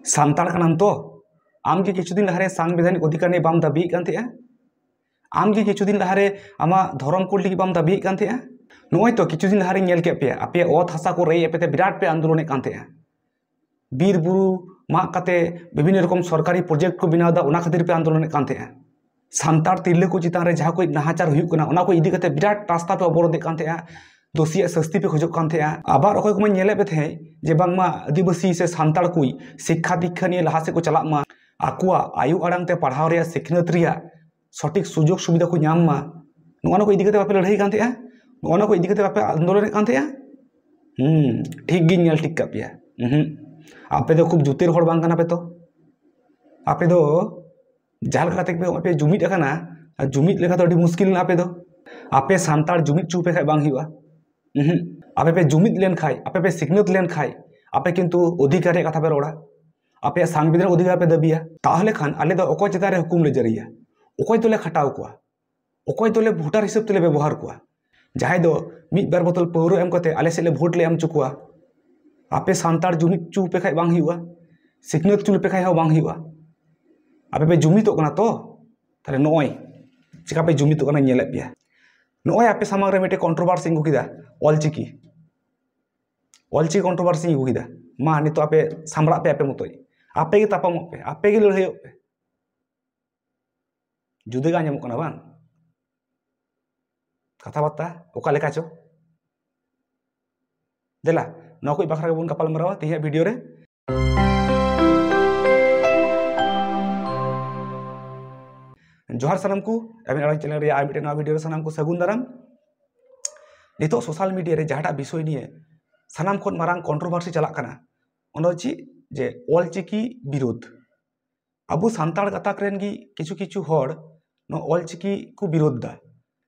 सान्ताड़ कनाम तो आम की किछु दिन लहारे सांविधानिक अधिकार ने बाम दाबी कान थे आम की किछु दिन लहारे आमा धर्म कोड लगी बाम दाबी कान थे नय तो किछु दिन लहारे नेल के पे आपे ओत हासा को रेय पे बिराट पे आंदोलन कान थे बीर बुरु माग काते विभिन्न रकम सरकारी प्रोजेक्ट को बनाव दा उना खातिर पे आंदोलन कान थे सान्ताड़ तिरले को चितान रे जहां कोई नाहाचार हुई कना उना को इदी काते बिराट रास्ता पे अवरोध कान थे दोषी सस्ती पे खोजो कान थे आबार अखय को नेले पे थे जे बांगमा आदिवासी से सान्ताड़ कोई शिक्षा दीक्षा निये लहा से को चलाक मा आकुआ आयु आड़ांग ते पढ़ाव रे सिखनत रिया सठिक सुजोग सुविधा को नाम मा नोना को इदी काते बापे लड़ाई कान थे नोना को इदी काते बापे आंदोलन कान थे ठीक गी नेल ठीक का पिया आपे तो खूब जुतेर हड़ बांग काना पे तो आपे दो जाल काते पे आपे जुमित अकाना जुमित लेखा तो अडी मुश्किल ना आपे सान्ताड़ जुमित चुपे खाय बांग हुआ आपे पे जुमित लेन खाय आपे पे सिखनत लेन खाय आपे किंतु अधिकार रे कथा पे रोड़ा आपे संविधान अधिकार पे दबिया ताहले खान आले दो अकय चेतान रे हुकुम ले जरिया अकय तोले खटाव कुआ अकय तोले भोटार हिसाब तोले व्यवहार कुआ जहाय दो मिद बार बोतल पौरो एम कते आले से ले भोट ले एम चुकुआ आपे सान्ताड़ जुमित चु पे खाय बांग हुआ सिखनत चु पे खाय हो बांग हुआ आपे पे जुमितो कना तो ताले नय चिका पे जुमितो कना नेले पिया नय आपे सामांग रे मिटे कंट्रोवर्सी इंगु किदा ऑलचिकी कंट्रोवर्सी इंगु किदा मा नितो आपे सामड़ा पे आपे मतोय आपे के तापाम पे आपे के लड़ाई पे जुदे गा ᱧᱟᱢᱚᱜ ᱠᱟᱱᱟ बांग कथा बार्ता ओका लेका चो देला नौ कोई बाखरा बन गपाल मरावा तेहिया वीडियो रे जोहार सानाम को एबेन आड़ाई चैनल रे आइ मिटे नवा वीडियो रे सानाम को सगुन दाराम नितो सोशल मीडिया रे जहाटा विषय निये सानाम खन मारांग कंट्रोवर्सी चलाक काना ओनो ची जे ऑलचिकी विरोध अबु सान्ताड़ गाताक रेन गी किछु किछु हड़ नो ऑलचिकी को विरोध दा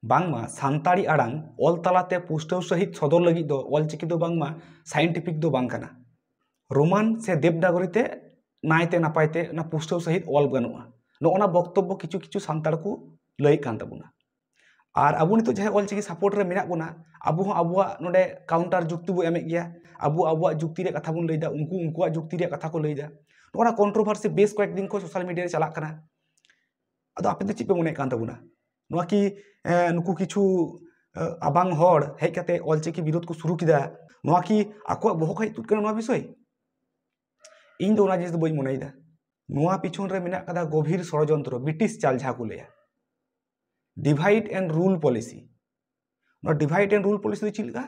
बांगमा सान्ताड़ी आड़ांग ऑल तालाते पुष्टव सहित सदर लगी दो ऑलचिकी दो बांगमा साइंटिफिक दो बांग काना रोमान से देवनागरीते नायते नापायते ना पुष्टव सहित ऑल गनुआ नोना बक्तव्य किछु किछु सान्ताड़ को लय कान ताबुना और अब नितो जहां ऑलचिकी सपोर्ट रे मेना बुना अबु हो अबुआ नोडे काउंटर जुक्ति बो एमे गया अबु अबुआ जुक्ति रे कथा बुन लैदा उनको उनकुआ जुक्ति रे कथा को लैदा नोना कंट्रोवर्सी बेस कয়েক दिन को सोशल मीडिया रे चलाक काना अदो आपे दो चिपे मने कान ताबुना नोआ की नुकु किछु अबांग हड़ हेज काते ऑलचिकी विरोध को शुरू किदा नोआ की आको बहक हेज तुत काना नोआ विषय इन दो ओना जिनिस दो बई मनेदा नोआ पिछन रे मेना कदा गभीर षड़यंत्र ब्रिटिश चाल जहा को लैया divide and rule policy divide and rule policy चिलका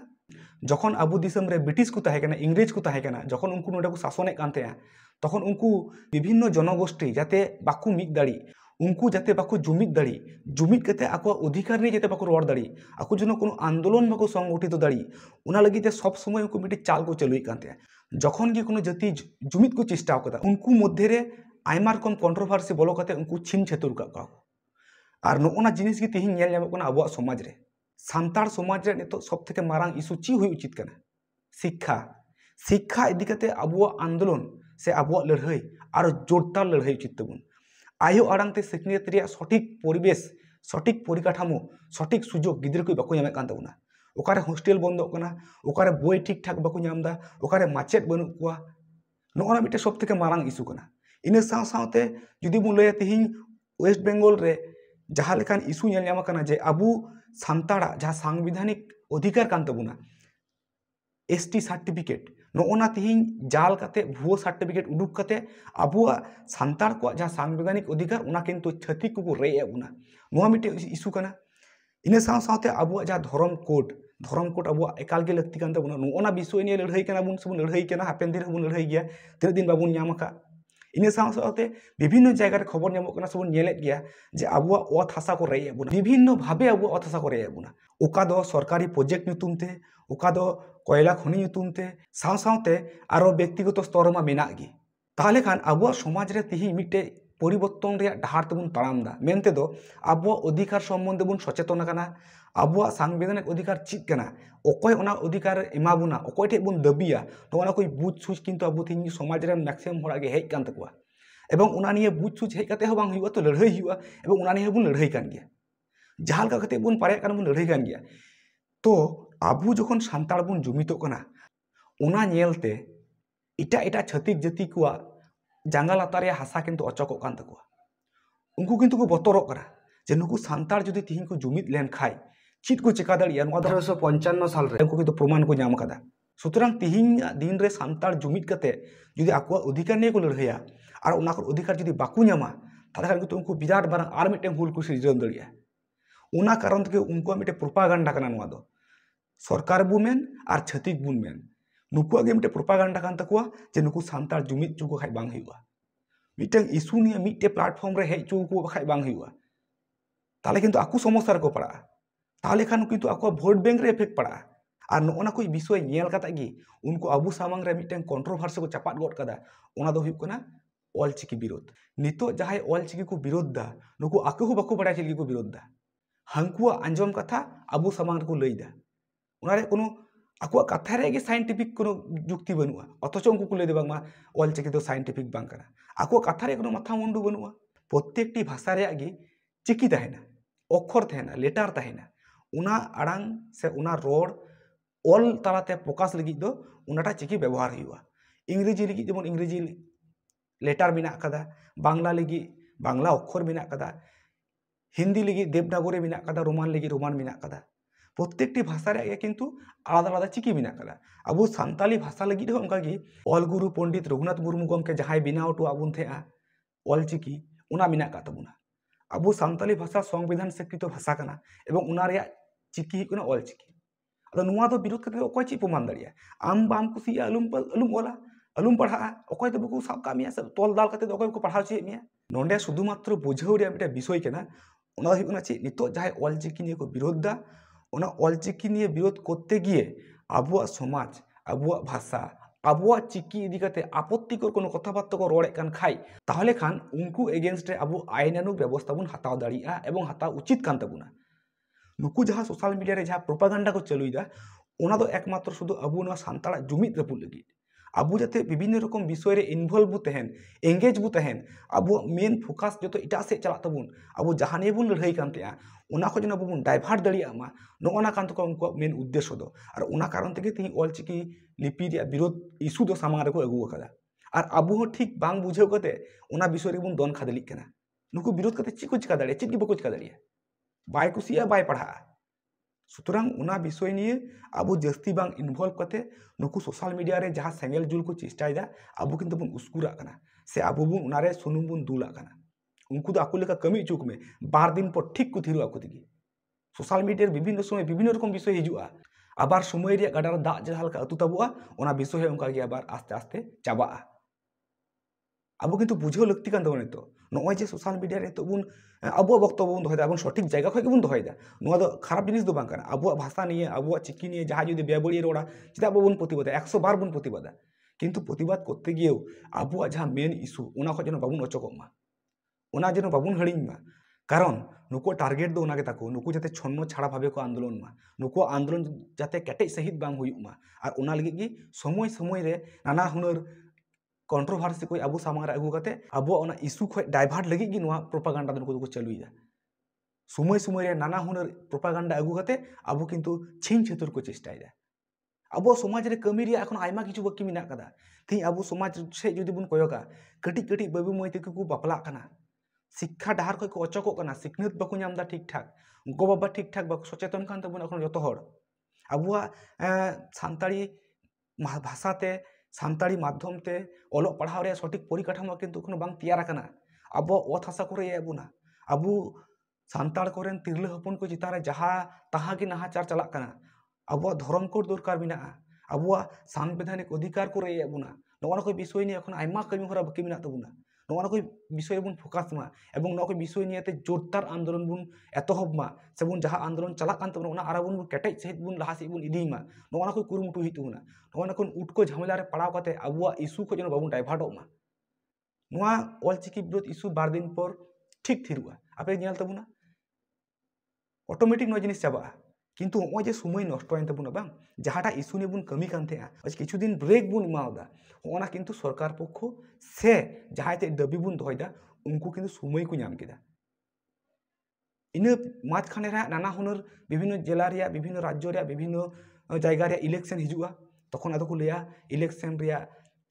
जखन अबु दिसम रे ब्रिटिश को ताहे कना इंग्रेज को ताहे कना जखन उनको नोडे को शासने कान थे तखन उनको विभिन्न जनगोष्ठी जाते बाकु मिद दाड़ी उनको जाते बाकु जुमिद दाड़ी जुमिद कते आको अधिकार ने जाते बाकु रोड़ दाड़ी आको जनो कोनो आंदोलन बाकु संगठित दाड़ी उना लगी सब समय उनको मिटी चाल को चलुई कान थे जखन गी कोनो जाति जुमिद को चेष्टा कदा उनको मध्य रे आयमा रकम कंट्रोवर्सी बोलो कते उनको छिन छेतुर का और नोना जिनिस की तेहिं नेल ᱧᱟᱢᱚᱜ ᱠᱟᱱᱟ आबुआ समाज रे सान्ताड़ समाज रे नितो सब थेके मारांग इशू ची हुई उचित कना शिक्षा शिक्षा इदी कते आबुआ आंदोलन से आबुआ लड़ाई और जोरदार लड़ाई उचित तबुन आयो आड़ांग ते सिखनियत रिया सठिक परिवेश सठिक परिकाठामो सठिक सुजोग गिद्र को बाको ᱧᱟᱢᱮ कान तबुना ओकारे हॉस्टेल बंदो कना ओकारे बोई ठीक ठाक बाको ᱧᱟᱢदा ओकारे माचेत बनु कुआ नोना मिटे सब थेके मारांग इशू कना इने साव सावते जुदी बुन लया तेहिं वेस्ट बेंगल रे जहाँ लेकान इशू नेल ᱧᱟᱢ काना जे अबु सान्ताड़ा जहाँ सांविधानिक अधिकार कान तबुना एसटी सर्टिफिकेट नोना तेहिं जाल काते भुआ सर्टिफिकेट उडुक काते अबुआ सान्ताड़ को जहाँ सांविधानिक अधिकार उना किंतु छतिक को रे एबुना नोआ मिटे इशू काना इने साव सावते अबुआ जहाँ धर्म कोड अबुआ एकाल गे लक्ति कान तबुना नोना विषय निये लड़ाई काना बुन सबुन लड़ाई काना हापेन दिन बुन लड़ाई गया तीन दिन बाबुन ᱧᱟᱢ का इन साव सावते विभिन्न जगह रे खबर ᱧᱟᱢᱚᱜ ᱠᱟᱱᱟ सबन नेलेत गया जे आबुआ ओत हासा को रेय एबुना विभिन्न भावे आबुआ ओत हासा को रेय एबुना ओका दो सरकारी प्रोजेक्ट ᱧᱩᱛᱩᱢ ते ओका दो कोयला खनि ᱧᱩᱛᱩᱢ ते साव सावते आरो व्यक्तिगत स्तर मा मेना गी ताहले खान आबुआ समाज रे तिहि मिटे परिवर्तन रे ढार तबुन ताड़ाम दा मेनते दो आबुआ अधिकार सम्बन्ध बुन सचेतन काना आबुआ संवैधानिक अधिकार चित काना ओकय ओना अधिकार एमाबुना ओकय ठे बुन दबिया नोना कोई बुझ सुझ किंतु आबु तिहि समाज रे मैक्सिमम होड़ा गे हेज कान तकुआ एवं उना निये बुझ सुझ हेज काते हो बांग हुआ तो लड़ाई हुआ एवं उना निये बुन लड़ाई कान गया जहां लगा कते बुन पारे कान बुन लड़ाई कान गया तो आबु जखन सान्ताड़ बुन जुमितो कना उना नेलते इटा इटा छतिक जाति कुआ ᱡᱟᱸᱜᱟ ᱞᱟᱛᱟᱨ ᱨᱮᱭᱟᱜ ᱦᱟᱥᱟ ᱠᱤᱱᱛᱩ ᱚᱪᱚᱠᱚᱜ ᱠᱟᱱ ᱛᱟᱠᱚᱣᱟ। ᱩᱱᱠᱩ ᱠᱤᱱᱛᱩ ᱠᱚ ᱵᱚᱛᱚᱨᱚᱜ ᱠᱟᱱᱟ ᱡᱮ ᱱᱩᱠᱩ ᱥᱟᱱᱛᱟᱲ ᱡᱩᱫᱤ ᱛᱤᱦᱤᱧ ᱠᱚ ᱡᱩᱢᱤᱫ ᱞᱮᱱ ᱠᱷᱟᱡ ᱪᱮᱫ ᱠᱚ ᱪᱮᱠᱟ ᱫᱟᱲᱮᱭᱟᱜᱼᱟ। ᱱᱚᱣᱟ ᱫᱚ 1855 ᱥᱟᱞ ᱨᱮ ᱩᱱᱠু ᱠᱤᱱᱛু ᱯᱨᱚᱢᱟᱱ ᱠᱚ ᱧᱟᱢ ᱟᱠᱟᱫᱟ। সুতরাং ᱛᱤᱦᱤᱧᱟᱜ ᱫᱤᱱ ᱨᱮ ᱥᱟᱱᱛᱟᱲ ᱡᱩᱢᱤᱫ ᱠᱟᱛᱮ ᱡᱩᱫᱤ ᱟᱠᱚᱣᱟᱜ ᱚᱫᱷᱤᱠᱟর নিয়ে ᱠᱚ ᱞᱟᱹᱲᱦᱟᱹᱭᱟ ᱟᱨ ᱚᱱᱟ ᱠᱚ ᱚᱫᱷᱤᱠᱟর ᱡᱩᱫᱤ ᱵᱟᱠᱚ ᱧᱟᱢᱟ ᱛᱟᱦᱞᱮ ᱠᱷᱟᱱ ᱠᱤᱱᱛᱩ ᱩᱱᱠᱩ ᱵᱤᱨᱟᱴ ᱢᱟᱨᱟᱝ ᱟᱨ ᱢᱤᱫᱴᱮᱱ ᱦᱩᱞ ᱠᱚ ᱥᱤᱨᱡᱚᱱ ᱫᱟᱲᱮᱭᱟᱜᱼᱟ। ᱚᱱᱟ ᱠᱟᱨᱚᱱ ᱛᱮᱜᱮ ᱩᱱᱠᱩᱣᱟᱜ ᱢᱤᱫᱴᱮᱱ ᱯᱨᱚᱯᱟᱜᱟন্ডᱟ ᱠᱟᱱᱟ ᱱᱚᱣᱟ ᱫᱚ। ᱥᱚᱨᱠᱟর ᱵᱚ ᱢᱮᱱ ᱟᱨ ᱪᱷᱟᱹᱛᱤᱠ ᱵᱚᱱ ᱢᱮᱱ ᱱᱩᱠᱩᱣᱟᱜ ᱜᱮ ᱢᱤᱫᱴᱮᱱ ᱯᱨᱚᱯᱟᱜᱟন্ডᱟ ᱠᱟᱱ ᱛᱟᱠᱚᱣᱟ ᱡᱮ ᱱᱩᱠᱩ ᱥᱟᱱᱛᱟᱲ ᱡᱩᱢᱤᱫ ᱦᱚᱪᱚ ᱠᱚ ᱠᱷᱟᱡ ᱵᱟᱝ ᱦᱩᱭᱩᱜᱼᱟ। ᱢᱤᱫᱴᱮᱱ ᱤᱥᱩ নিয়ে ᱢᱤᱫᱴᱮᱱ ᱯᱞᱟᱴᱯᱷᱚর্ম ᱨᱮ ᱦᱮᱡ ᱦᱚᱪᱚ ᱠᱚ ᱠᱷᱟᱡ ᱵᱟᱝ ᱦᱩᱭᱩᱜᱼᱟ। তাহলে কিন্তু আকু সমস্যা ᱨᱮᱠᱚ ᱯᱟᱲᱟᱜᱼᱟ। তাহলে খান কিন্তু আকুয়াᱜ ভোট ব্যাংক রে এফেক্ট ᱯᱟᱲᱟᱜᱼᱟ। আর ᱱᱚᱜᱼᱚ ᱱᱟ ᱠᱚ ᱵᱤᱥᱚᱭ ᱧᱮᱞ ᱠᱟᱛᱮ ᱜᱮ ᱩᱱᱠᱩ ᱟᱵᱚ ᱥᱟᱢᱟᱝ ᱨᱮ ᱢᱤᱫᱴᱮᱱ ᱠᱚᱱᱴᱨᱳভার্সি ᱠᱚ ᱪᱟᱯᱟᱫ ᱜᱚᱫ ᱠᱟᱫᱟ। ᱚᱱᱟ ᱫᱚ ᱦᱩᱭᱩᱜ ᱠᱟᱱᱟ ᱚᱞᱪᱤᱠᱤ ᱵᱤᱨᱳধ। ᱱᱤᱛᱚᱜ ᱡᱟᱦᱟᱸᱭ ᱚᱞᱪᱤᱠᱤ ᱠᱚ ᱵᱤᱨᱳধ ᱫᱟ ᱱᱩᱠᱩ ᱟᱠᱚ ᱦᱚᱸ ᱵᱟᱠᱚ ᱵᱟᱲᱟᱭᱟ ᱪᱮᱫ ᱞᱟᱹᱜᱤᱫ ᱠᱚ ᱵᱤᱨᱳধ ᱫᱟ। ᱦᱟᱱᱠᱩᱣᱟᱜ ᱟᱸᱡᱚᱢ ᱠᱟᱛᱷᱟ ᱟᱵᱚ ᱥᱟᱢᱟᱝ ᱨᱮᱠᱚ ᱞᱟᱹᱭᱫᱟ। ᱚᱱᱟᱨᱮ ᱠᱳᱱᱳ ᱟᱠᱚᱣᱟᱜ ᱠᱟᱛᱷᱟ ᱨᱮ ᱜᱮ সায়েন্টিফিক কোনো যুক্তি বানুয়া। অথচ উনকু কো ᱞᱟᱹᱭᱫᱟ ᱵᱟᱝᱢᱟ ᱚᱞᱪᱤᱠᱤ ᱫᱚ সায়েন্টিফিক ᱵᱟᱝ ᱠᱟᱱᱟ। ᱟᱠᱚᱣᱟᱜ ᱠᱟᱛᱷᱟ ᱨᱮ ᱠᱳᱱᱳ ᱢᱟᱛᱷᱟ ᱢᱩᱱᱰᱩ ᱵᱟᱹᱱᱩᱜᱼᱟ। প্রত্যেকটি ভাষা ᱨᱮᱭᱟᱜ ᱜᱮ চিকি তাহেনা অক্ষর তাহেনা লেটার তাহেনা ওনা আড়াং সে ওনা রড় অল তালাতে প্রকাশ লাगिद দো ওনাটা চিকি ব্যবহার হুয়া। ইংরেজি লাगिद যেমন ইংরেজি লেটার মেনা কাদা বাংলা লাगिद বাংলা অক্ষর মেনা কাদা হিন্দি লাगिद দেবনাগরী মেনা কাদা রোমান লাगिद রোমান মেনা কাদা। প্রত্যেকটি ভাষা রে কিন্তু আলাদা আলাদা চিকি মেনা কাদা। আবু সান্তালি ভাষা লাगिद হো অনকা গি অলগুরু পণ্ডিত রঘুনাথ মুর্মু গমকে যাহাই বিনাও টু আবুন থেয়া অলচিকি ওনা মেনা কা তাবুনা। আবু সান্তালি ভাষা সংবিধান স্বীকৃত ভাষা কানা এবং ওনা রেয়া চিকি হুᱭᱩᱜ ᱠᱟᱱᱟ অলচিকি। আদᱚ ᱱᱚᱣᱟ ᱫᱚ ᱵᱤᱨᱳধ ᱠᱟᱛᱮ ᱚᱠᱚᱭ ᱪᱮᱫ ᱯᱨᱚᱢᱟᱱ ᱫᱟᱲᱮᱭᱟᱜᱼᱟ। ᱟᱢ ᱵᱟᱢ ᱠᱩᱥᱤᱭᱟᱜᱼᱟ ᱟᱞᱩᱢ ᱚᱞᱟ ᱟᱞᱩᱢ ᱯᱟᱲᱦᱟᱜᱼᱟ ᱚᱠᱚᱭ ᱫᱚ ᱵᱟᱠᱚ ᱥᱟᱵ ᱠᱟᱜ ᱢᱮᱭᱟ ᱥᱮ ᱛᱚᱞ ᱫᱟᱞ ᱠᱟᱛᱮ ᱚᱠᱚᱭ ᱠᱚ ᱯᱟᱲᱦᱟᱣ ᱦᱚᱪᱚᱭᱮᱫ ᱢᱮᱭᱟ। ᱱᱚᱰᱮ ᱥᱩᱫᱷᱩ ᱢᱟত্র ᱵᱩᱡᱷᱟᱹᱣ ᱨᱮᱭᱟᱜ ᱢᱤᱫᱴᱮᱱ ᱵᱤᱥᱚᱭ ᱠᱟᱱᱟ ᱚᱱᱟ ᱫᱚ ᱦᱩᱭᱩᱜ ᱠᱟᱱᱟ ᱪᱮᱫ ᱱᱤᱛᱚᱜ ᱡᱟᱦᱟᱸᱭ অলচিকি নিয়ে ᱠᱚ বিরোধ দা ওনা অলচিকি নিয়ে বিরোধ করতে গিয়ে আবুয়াᱜ সমাজ আবুয়াᱜ ভাষা আবুয়াᱜ চিকি ইদি কাতে আপত্তিকর কোনো কথাবার্তা কো রড়েদ কান খাই তাহলে খান উনকু এগেইনস্ট রে আবু আইনানু ব্যবস্থা বন হাতাও দাড়িয়া এবং হাতাও উচিত কান তাবুনা। নুকু যাহা সোশ্যাল মিডিয়া রে যাহা প্রোপাগান্ডা কো চালুইদা ওনা দো একমাত্র শুধু আবু নোয়া সান্তাড়াগ জুমিদ রাপুদ লাगिद। আবু যাতে বিভিন্ন রকম বিষয় রে ইনভলভ বু তাহেন এঙ্গেজ বু তাহেন আবু মেন ফোকাস যত ইটা সে চালাক তাবুন আবু জাহান নিয়ে বুন লড়াই কান তেয়া ওনা খো যেন আবু বুন ডাইভার্ট দাড়িয়া মা নগনা কান তকো উনকো মেন উদ্দেশ্য দো। আর ওনা কারণ থেকে তিনি অলচিকি লিপি রে বিরোধ ইস্যু দো সামাং রে কো আগু আকাদা। আর আবু হো ঠিক বাং বুঝাও কাতে ওনা বিষয় রে বুন দন খাদলিক কানা। নুকু বিরোধ কাতে চিক কো চিকা দাড়িয়া চিক গি বকো চিকা দাড়িয়া বাই কুসিয়া বাই পড়ায়া। সুতরাং ওনা বিষয় নিয়ে আবু জাস্তি বাং ইনভলভ কাতে নুকু সোশ্যাল মিডিয়া রে যাহা সেঙ্গেল জুল কো চেষ্টাইদা আবু কিন্তু বুন উস্কুরা কানা সে আবু বুন ওনারে সুনুম বুন দুলা কানা। উনকু তো আকু লেকা কামি চুক মে 12 দিন পর ঠিক কো থিরু আকু দিগি। সোশ্যাল মিডিয়ার বিভিন্ন সময় বিভিন্ন রকম বিষয় হিজুয়া আবার সময় রে গাডার দাগ যে হালকা আতু তাবুয়া ওনা বিষয় অনকা গি আবার আস্তে আস্তে চাবাআ। আবু কিন্তু বুঝাও লাকতি কান তাবুন তো নয় যে সোশ্যাল মিডিয়া রে তো বুন আবুয়াগ বক্তব্য বুন দহয়দা এবং সঠিক জায়গা খয় বুন দহয়দা নোয়া দো খারাপ জিনিস দো বাং কানা। আবুয়াগ ভাষা নিয়ে আবুয়াগ চিকি নিয়ে যাহা যদি বেবড়ি রোড়া চিদা আবু বুন প্রতিবাদ 100 বার বুন প্রতিবাদ কিন্তু প্রতিবাদ করতে গিয়েও আবুয়াগ যাহা মেন ইস্যু ওনা খয় যেন বাবুন অচকক মা ওনা যেন বাবুন হড়িং মা। কারণ নুকু টার্গেট দো ওনাকে তাকো নুকু যাতে ছন্ন ছাড়া ভাবে কো আন্দোলন মা নুকু আন্দোলন যাতে কেটেজ সহিত বাং হুয়ুক মা। আর ওনা লাगिद গি সময় সময় রে নানা হুনার কন্ট্রোভার্সি কই আবু সামাং রে আগু কাতে আবুয়াগ ওনা ইস্যু খয় ডাইভার্ট লাगिद গি নোয়া প্রোপাগান্ডা দো নুকু দো চালুইদা। সময় সময় রে নানা হুনার প্রোপাগান্ডা আগু কাতে আবু কিন্তু ছিং ছেতুর কো চেষ্টাইদা। আবু সমাজ রে কামি রিয়া এখন আইমা কিছু বাকি মেনা কাদা। তি আবু সমাজ সে যদি বুন কয়কা কটি কটি বাবু মই তেকু কো বাপলা কানা শিক্ষা ডাহার খয় কো অচকক কানা সিকনিত বাকু ñamদা ঠিকঠাক গো বাবা ঠিকঠাক বাকু সচেতন কান তাবুন এখন যত হড় আবুয়াগ সান্তাড়ি ভাষাতে সান্তাড়ি মাধ্যমতে অলক পড়াও রে সঠিক পরিকাঠামো কিন্তু এখনো বাং তৈয়ার কানা। আবু অত হাসা করে এবুনা আবু সান্তাড় করেন তিরলে হপন কো চিতান রে যাহা তাহা কি নাহাচার চালাক কানা। আবুয়াগ ধর্ম কোড দরকার মেনা আবুয়াগ সাংবিধানিক অধিকার করে এবুনা নগনা কই বিষয় নিয়ে এখন আইমা কামি হরা বাকি মেনা তাবুনা নগনা কই বিষয় বুন ফোকাস মা এবং নগনা কই বিষয় নিয়ে জোরদার আন্দোলন বুন এতহব মা সে বুন যাহা আন্দোলন চালাক কান তাবুনা ওনা আরা বুন কেটেজ সহিত বুন লাহা সহিত বুন ইদি মা নগনা কই কুরুমুটু হি তাবুনা নগনা কোন উটকো ঝামেলা রে পড়াও কাতে আবুয়াগ ইস্যু খো যেন বাবুন ডাইভার্টক মা। নোয়া অলচিকি বিরোধ ইস্যু 12 দিন পর ঠিক থিরুয়া আপে ñel তাবুনা অটোমেটিক নয় জিনিস চাবাআ। কিন্তু ওই যে সময় নষ্ট হইন তাবুনা বাং যাহাটা ইস্যু নিয়ে বুন কামি কান থেয়া কিছুদিন ব্রেক বুন এমাওদা ওনা কিন্তু সরকার পক্ষ সে যাহাইতে দাবি বুন দহয়দা উনকু কিন্তু সময় কো ñam কেদা। ইনা মাঝখানে রে নানা হুনার বিভিন্ন জেলা রিয়া বিভিন্ন রাজ্য রিয়া বিভিন্ন জায়গা রে ইলেকশন হিজুয়া তখন আদো কো লেয়া ইলেকশন রিয়া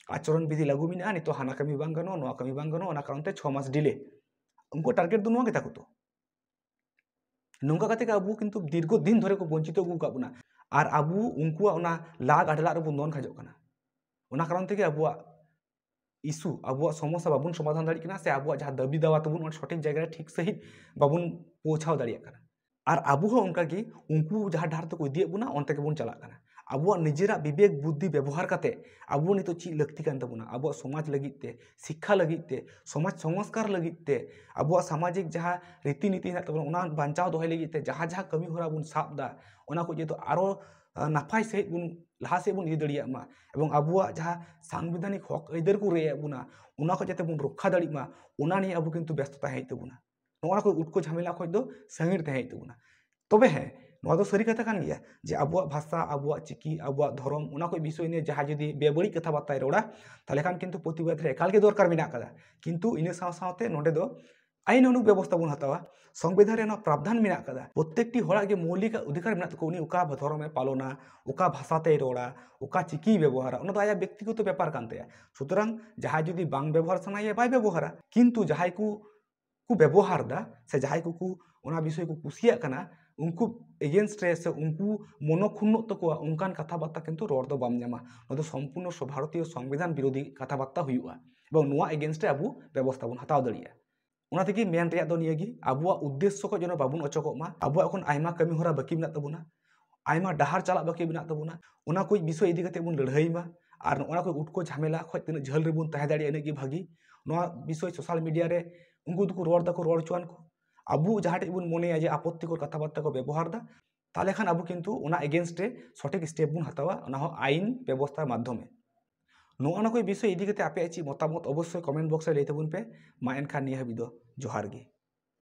आचरण विधि लागू में नितो हाना कमी बांग गनो नोआ कमी बांग गनो कारण 6 मास डिले उनको टारगेट दो नोआ गेता को तो नोंका कते अबू किंतु दीर्घ दिन धरे को वंचित अगू का बुना और अबू उनको लाग आडला रे बन खजो कना कारण ते अबू इशू अब समस्या बाबन समाधान दाड़ा से अब जहाँ दाबी दावा तबन सठिक जगह ठीक सहित बाबन पहुँचाव दाड़ा और अब उनकागे उनको जहाँ डार तक इदिए बोना अंते बन चलाना अब निजेरा विवेक बुद्धि व्यवहार करते अब नित चीज लगती कान तबना अब समाज लगिते शिक्षा लगिते समाज संस्कार लगिते अब सामाजिक जहाँ रीतिनीति तबना बांचाव दोहै लगिते जहाँ जहाँ कमी हरा बन साबदा को जो आरो नापाय सहित बन लहा से बन इदी दाड़ा एवं अब जहाँ सांविधानिक हक आइदार को रे बोना जाते बन रक्षा दाड़ा नहीं अब किंतु व्यस्तता है तबना नोआ को उटको झमेला खो दो संगीर तहे तबना तबे हैं नोआ दो सरी कथा कान गया जे अब भाषा अब चिकी अब धर्म उना को विषय ने जहाँ जुदी बेबड़ी कथा बार्ता रोड़ा ताले खान किंतु प्रतिबाद रे एकाल के दरकार मेना कदा किंतु इन साथे नोडे दो आईन अनुक व्यवस्था बन हतावा संविधान रे प्रावधान मेना कदा प्रत्येकटी हड़ा के मौलिक अधिकार मेना तको उनी उका धर्मे पालना उका भाषाते रोड़ा उका चिकी व्यवहार उना आया व्यक्तिगत व्यापार कानते सुतरां जहाँ जुदी बांग व्यवहार सनाये बाय व्यवहार किंतु जहाँ को व्यवहार दा से जहाँ को उना विषय को कुसिया कना उनको एगेंस्ट रे से उनको मनोक्षुण्ण तको उनकान कथा बार्ता किंतु रोड दो बाम जामा न संपूर्ण भारतीय संविधान विरोधी कथा बार्ता हुआ एवं नोआ एगेंस्ट रे अब व्यवस्था बन हताव दाड़िया उना तेगी मेन रेया दो नियागी अब उद्देश्य को जनो बाबुन अचकोमा अब एखन आयमा कमी हरा बाकी मेना तबुना आयमा डहार चला बाकी मेना तबुना उना कोई विषय इदी कते बन लड़ाईमा और उना कोई उठको झमेला खो तीन झल रे बन तहे दाड़िया इनगी भागी नोआ विषय सोशल मीडिया रे उनको दको रोड दको रोड चुआन को अब जहाँ बन मने जे आपत्तिकर कथा बार्ता को व्यवहार दा ताले खान अब किंतु उना एगेंस्ट रे सठिक स्टेप बन हतावा उना हो आईन व्यवस्थार माध्यमे नोआ कोई विषय इदी कते आपे ची मतामत अवश्य कमेंट बॉक्स रे लई तबुन पे मा एनखान निया हबी दो जोहार गे।